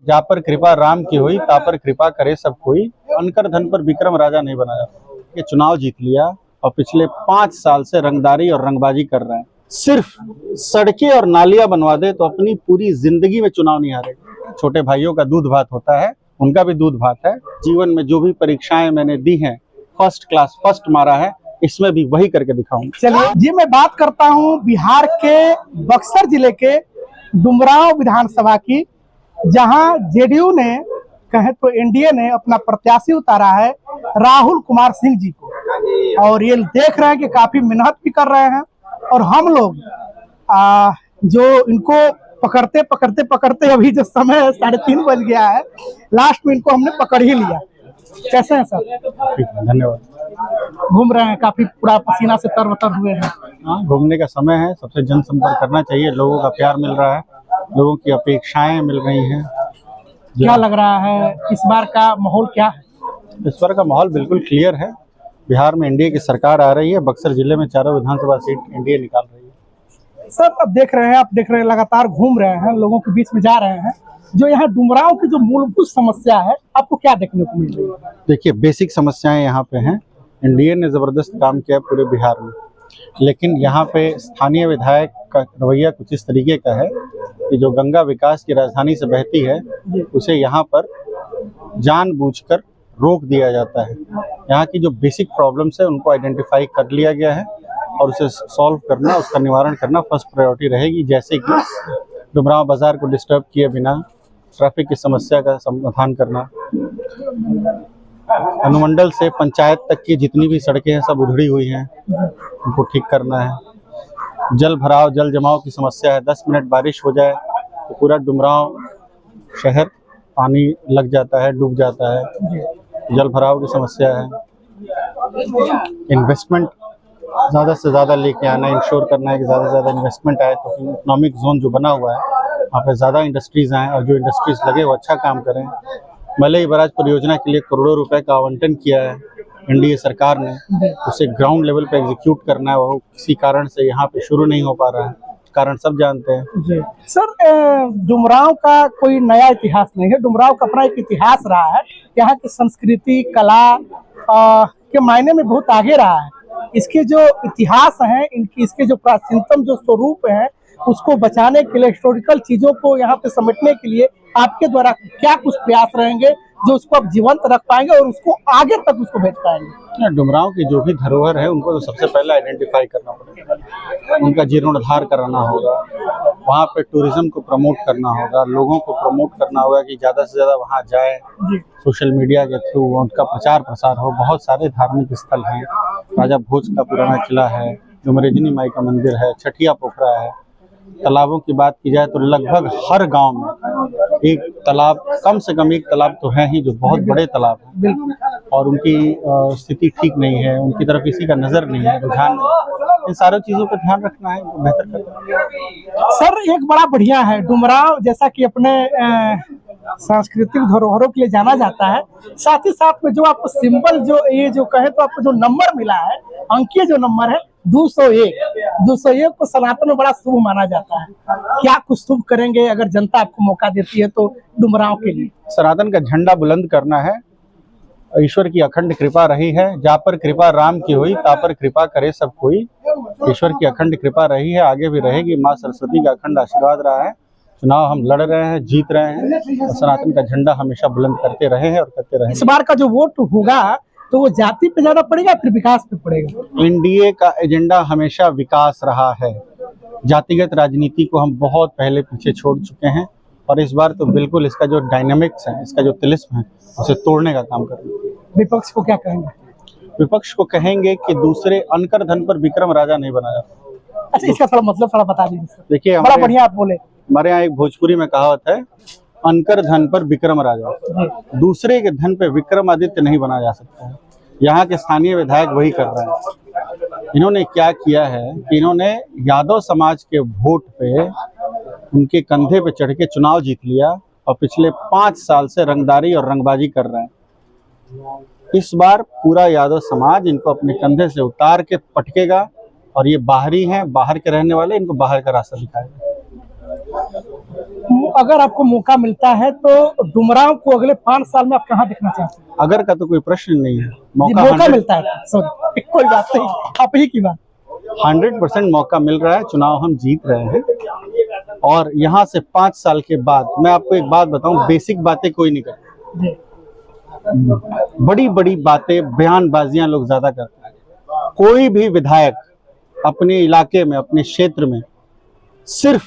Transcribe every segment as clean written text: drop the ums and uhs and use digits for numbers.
जा पर कृपा राम की हुई, ता पर कृपा करे सब कोई। अनकर धन पर विक्रम राजा नहीं बना जाता। ये चुनाव जीत लिया और पिछले 5 साल से रंगदारी और रंगबाजी कर रहे हैं। सिर्फ सड़कें और नालियां बनवा दे तो अपनी पूरी जिंदगी में चुनाव नहीं हारेगा। छोटे भाइयों का दूध भात होता है, उनका भी दूध भात है। जीवन में जो भी परीक्षाएं मैंने दी हैं, फर्स्ट क्लास फर्स्ट मारा है, इसमें भी वही करके दिखाऊंगा। चलिए जी, मैं बात करता हूं बिहार के बक्सर जिले के डुमरांव विधानसभा की, जहां जेडीयू ने कहे तो एनडीए ने अपना प्रत्याशी उतारा है राहुल कुमार सिंह जी को। और ये देख रहे हैं कि काफी मेहनत भी कर रहे हैं। और हम लोग जो इनको पकड़ते पकड़ते पकड़ते अभी जो समय 3:30 बज गया है, लास्ट में इनको हमने पकड़ ही लिया। कैसे हैं सर? ठीक है, धन्यवाद। घूम रहे हैं, काफी पूरा पसीना से तरबतर हुए हैं। हाँ, घूमने का समय है, सबसे जनसंपर्क करना चाहिए। लोगों का प्यार मिल रहा है, लोगों की अपेक्षाएं मिल रही हैं। क्या लग रहा है इस बार का माहौल क्या है? इस बार का माहौल बिल्कुल क्लियर है। बिहार में एनडीए की सरकार आ रही है। बक्सर जिले में चारों विधानसभा सीट एनडीए निकाल रही है। सर अब देख रहे हैं, आप देख रहे हैं, लगातार घूम रहे हैं, लोगों के बीच में जा रहे हैं। जो यहाँ डुमरांव की जो मूलभूत समस्या है, आपको क्या देखने को मिल रही है? देखिए, बेसिक समस्याएं यहाँ पे हैं। एनडीए ने जबरदस्त काम किया पूरे बिहार में, लेकिन यहाँ पे स्थानीय विधायक का रवैया कुछ इस तरीके का है कि जो गंगा विकास की राजधानी से बहती है, उसे यहाँ पर जानबूझकर रोक दिया जाता है। यहाँ की जो बेसिक प्रॉब्लम्स है उनको आइडेंटिफाई कर लिया गया है और उसे सॉल्व करना, उसका निवारण करना फर्स्ट प्रायोरिटी रहेगी। जैसे कि डुमरांव बाजार को डिस्टर्ब किए बिना ट्रैफिक की समस्या का समाधान करना, अनुमंडल से पंचायत तक की जितनी भी सड़कें हैं सब उधड़ी हुई हैं, उनको ठीक करना है। जल भराव, जल जमाव की समस्या है। 10 मिनट बारिश हो जाए तो पूरा डुमरांव शहर पानी लग जाता है, डूब जाता है। जल भराव की समस्या है। इन्वेस्टमेंट ज़्यादा से ज़्यादा लेके आना, इंश्योर करना है कि ज़्यादा से ज़्यादा इन्वेस्टमेंट आए, तो इकोनॉमिक जोन जो बना हुआ है वहाँ पे ज़्यादा इंडस्ट्रीज़ आएँ और जो इंडस्ट्रीज़ लगे वो अच्छा काम करें। मलई बराज परियोजना के लिए करोड़ों रुपए का आवंटन किया है एनडीए सरकार ने, उसे ग्राउंड लेवल पे एग्जीक्यूट करना है। वो किसी कारण से यहाँ पे शुरू नहीं हो पा रहा है, कारण सब जानते हैं। जी सर, डुमरांव का कोई नया इतिहास नहीं है। डुमरांव का अपना एक इतिहास रहा है। यहाँ की संस्कृति, कला के मायने में बहुत आगे रहा है। इसके जो इतिहास हैं, इसके जो प्राचीनतम जो स्वरूप हैं, उसको बचाने के लिए, हिस्टोरिकल चीजों को यहाँ पे समेटने के लिए आपके द्वारा क्या कुछ प्रयास रहेंगे जो उसको आप जीवंत रख पाएंगे और उसको आगे तक उसको भेज पाएंगे? डुमरांव की जो भी धरोहर है उनको तो सबसे पहले आइडेंटिफाई करना पड़ेगा, उनका जीर्णोद्धार कराना होगा, वहाँ पे टूरिज्म को प्रमोट करना होगा, लोगों को प्रमोट करना होगा कि ज़्यादा से ज़्यादा वहाँ जाए, सोशल मीडिया के थ्रू उनका प्रचार प्रसार हो। बहुत सारे धार्मिक स्थल हैं, राजा भोज का पुराना किला है, डुमरेजनी माई का मंदिर है, छठिया पोखरा है। तालाबों की बात की जाए तो लगभग हर गांव में एक तालाब, कम से कम एक तालाब तो है ही, जो बहुत बड़े तालाब हैं और उनकी स्थिति ठीक नहीं है, उनकी तरफ किसी का नजर नहीं है, रुझान नहीं। इन सारी चीजों का ध्यान रखना है, बेहतर करना है। सर एक बड़ा बढ़िया है डुमरांव, जैसा कि अपने सांस्कृतिक धरोहरों के लिए जाना जाता है, साथ ही साथ में जो आपको सिंबल, जो ये जो कहे तो आपको जो नंबर मिला है, अंकीय जो नंबर है 201 को सनातन में बड़ा शुभ माना जाता है। क्या कुछ शुभ करेंगे अगर जनता आपको मौका देती है तो डुमरांव के लिए? सनातन का झंडा बुलंद करना है। ईश्वर की अखंड कृपा रही है, जा पर कृपा राम की हुई, ता पर कृपा करे सब कोई। ईश्वर की अखंड कृपा रही है, आगे भी रहेगी। माँ सरस्वती का अखंड आशीर्वाद रहा है। चुनाव हम लड़ रहे हैं, जीत रहे हैं और सनातन का झंडा हमेशा बुलंद करते रहे हैं और करते रहे। इस बार का जो वोट होगा तो वो जाति पे ज्यादा पड़ेगा फिर विकास पे पड़ेगा? एनडीए का एजेंडा हमेशा विकास रहा है। जातिगत राजनीति को हम बहुत पहले पीछे छोड़ चुके हैं और इस बार तो बिल्कुल इसका जो डायनामिक्स है, इसका जो तिलिस्म है, उसे तोड़ने का काम करेंगे। विपक्ष को क्या कहेंगे? विपक्ष को कहेंगे कि दूसरे अनकर धन पर विक्रम राजा नहीं बनाया। अच्छा, इसका थोड़ा मतलब थोड़ा बता दीजिए। देखिए, बड़ा बढ़िया आप बोले। हमारे यहाँ एक भोजपुरी में कहावत है, अनकर धन पर विक्रम राजा। दूसरे के धन पे विक्रमादित्य नहीं बना जा सकता है। यहाँ के स्थानीय विधायक वही कर रहे हैं। इन्होंने क्या किया है कि इन्होंने यादव समाज के वोट पे, उनके कंधे पे चढ़ के चुनाव जीत लिया और पिछले 5 साल से रंगदारी और रंगबाजी कर रहे हैं। इस बार पूरा यादव समाज इनको अपने कंधे से उतार के पटकेगा और ये बाहरी हैं, बाहर के रहने वाले, इनको बाहर का रास्ता दिखाएगा। अगर आपको मौका मिलता है तो डुमरांव को अगले 5 साल में आप कहाँ देखना चाहते हैं? अगर का तो कोई प्रश्न नहीं है। जी, मौका मिलता है, सॉरी कोई बात नहीं, आप ही की बात। 100% मौका मिल रहा है, चुनाव हम जीत रहे हैं और यहाँ से 5 साल के बाद मैं आपको एक बात बताऊं, बेसिक बातें कोई नहीं करता, जी, बड़ी बड़ी बातें बयानबाजियां लोग ज्यादा करते हैं। कोई भी विधायक अपने इलाके में, अपने क्षेत्र में सिर्फ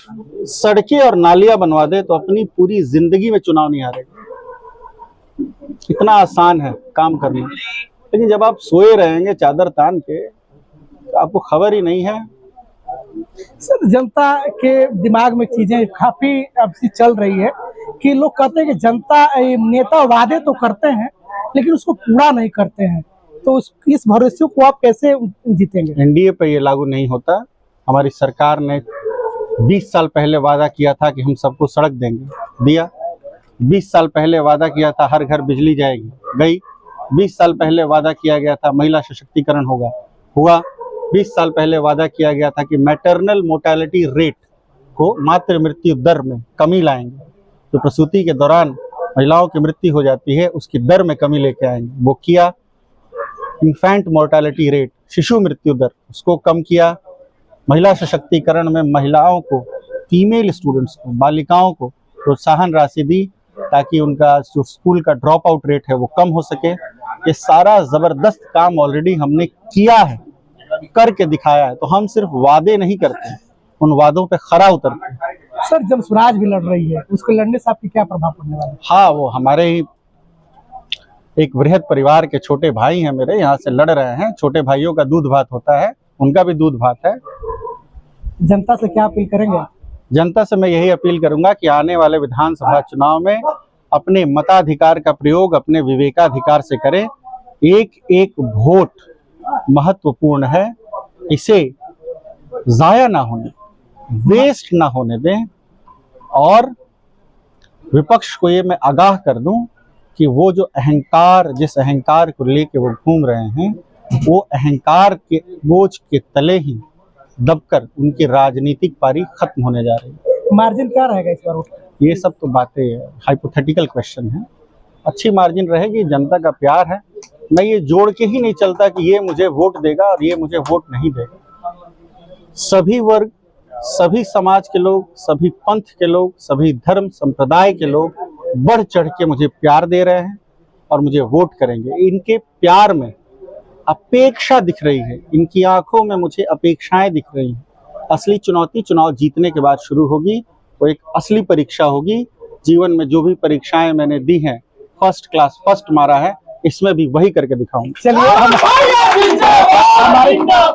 सड़कें और नालियां बनवा दे तो अपनी पूरी जिंदगी में चुनाव नहीं हारेगा। इतना आसान है काम करना, लेकिन जब आप सोए रहेंगे चादर तान के तो आपको खबर ही नहीं है। सर जनता के दिमाग में चीजें काफी अब सी चल रही है कि लोग कहते हैं कि जनता नेता वादे तो करते हैं लेकिन उसको पूरा नहीं करते हैं, तो इस भरोसे को आप कैसे जीतेंगे? एनडीए पे ये लागू नहीं होता। हमारी सरकार ने 20 साल पहले वादा किया था कि हम सबको सड़क देंगे, दिया। 20 साल पहले वादा किया था हर घर बिजली जाएगी, गई। 20 साल पहले वादा किया गया था महिला सशक्तिकरण होगा, हुआ। 20 साल पहले वादा किया गया था कि मैटरनल मोर्टेलिटी रेट को, मातृ मृत्यु दर में कमी लाएंगे। जो प्रसूति के दौरान महिलाओं की मृत्यु हो जाती है उसकी दर में कमी लेके आएंगे, वो किया। इन्फेंट मोर्टेलिटी रेट, शिशु मृत्यु दर, उसको कम किया। महिला सशक्तिकरण में महिलाओं को, फीमेल स्टूडेंट्स को, बालिकाओं को प्रोत्साहन राशि दी ताकि उनका जो स्कूल का ड्रॉप आउट रेट है वो कम हो सके। ये सारा जबरदस्त काम ऑलरेडी हमने किया है, करके दिखाया है। तो हम सिर्फ वादे नहीं करते, उन वादों पे खरा उतरते हैं। सर जब स्वराज भी लड़ रही है, उसको लड़ने से आपकी क्या प्रभाव पड़ने वाला है? हाँ, वो हमारे ही एक वृहद परिवार के छोटे भाई हैं मेरे, यहाँ से लड़ रहे हैं। छोटे भाइयों का दूध भात होता है, उनका भी दूध भात है। जनता से क्या अपील करेंगे? जनता से मैं यही अपील करूंगा कि आने वाले विधानसभा चुनाव में अपने मताधिकार का प्रयोग अपने विवेकाधिकार से करें। एक एक वोट महत्वपूर्ण है, इसे जाया ना होने, वेस्ट ना होने दें। और विपक्ष को ये मैं आगाह कर दूं कि वो जो अहंकार, जिस अहंकार को लेके वो घूम रहे हैं, वो अहंकार के बोझ के तले ही दबकर उनकी राजनीतिक पारी खत्म होने जा रही है। मार्जिन क्या रहेगा इस बार? ये सब तो बातें हाइपोथेटिकल क्वेश्चन है। अच्छी मार्जिन रहेगी, जनता का प्यार है। मैं ये जोड़ के ही नहीं चलता कि ये मुझे वोट देगा और ये मुझे वोट नहीं देगा। सभी वर्ग, सभी समाज के लोग, सभी पंथ के लोग, सभी धर्म संप्रदाय के लोग बढ़ चढ़ के मुझे प्यार दे रहे हैं और मुझे वोट करेंगे। इनके प्यार में अपेक्षा दिख रही है, इनकी आंखों में मुझे अपेक्षाएं दिख रही हैं। असली चुनौती चुनाव जीतने के बाद शुरू होगी, वो एक असली परीक्षा होगी। जीवन में जो भी परीक्षाएं मैंने दी हैं, फर्स्ट क्लास फर्स्ट मारा है, इसमें भी वही करके दिखाऊंगा। चलिए